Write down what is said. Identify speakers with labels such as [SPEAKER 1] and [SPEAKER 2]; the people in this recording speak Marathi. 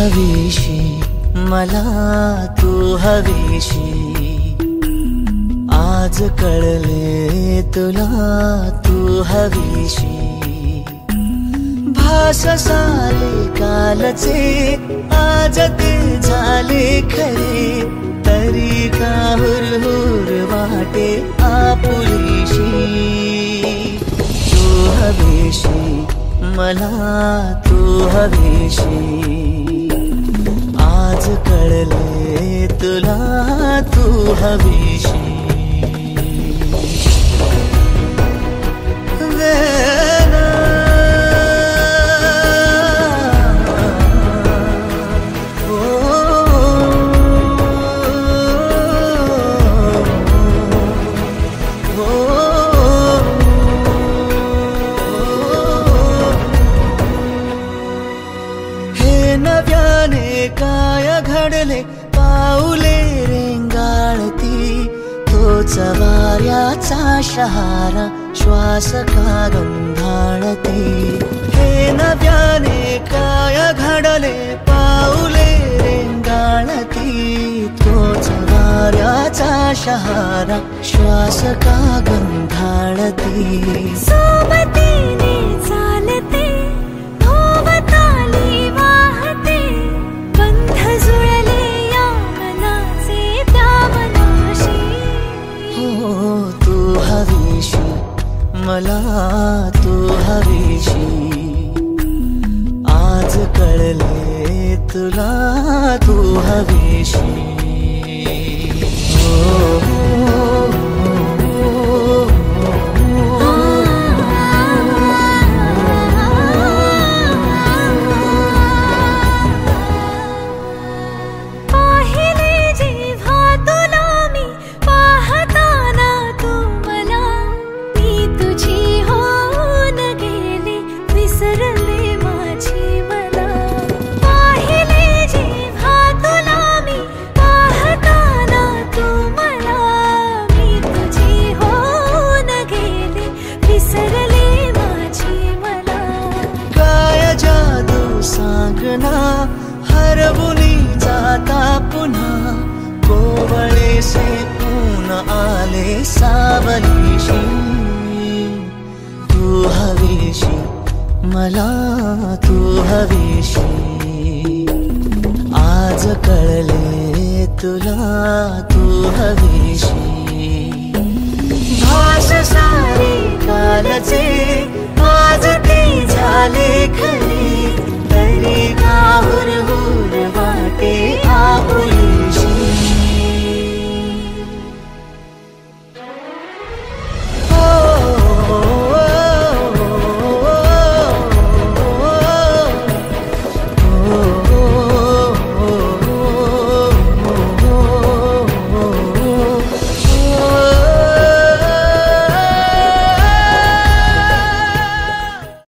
[SPEAKER 1] हवीशी मला तू हवीशी, आज कळले तुला तू हवीशी। भास साले कालचे आज ते झाले खरे, तरी का हुरहुर वाटे आपुलीशी। तू हवीशी मला तू हवीशी, आज कळले तुला तू हवीशी। नव्याने काय घडले पाऊले रेंगाळती, तोच वाऱ्याचा शहारा श्वास का गंधाळती। हे नव्याने काय घडले पाऊले रेंगाळती, तोच वाऱ्याचा शहारा श्वास का गंधाळती।
[SPEAKER 2] सोबतीने चालते
[SPEAKER 1] मला तू हवीशी, आज कळले तुला तू हवीशी। हरवुनी जाता पुन्हा कोवळे से ऊन आले सावलीशी। तू हवीशी मला तू हवीशी, आज कळले तुला तू हवीशी। भास सारे कालचे आज ते झाले खरे, तरी का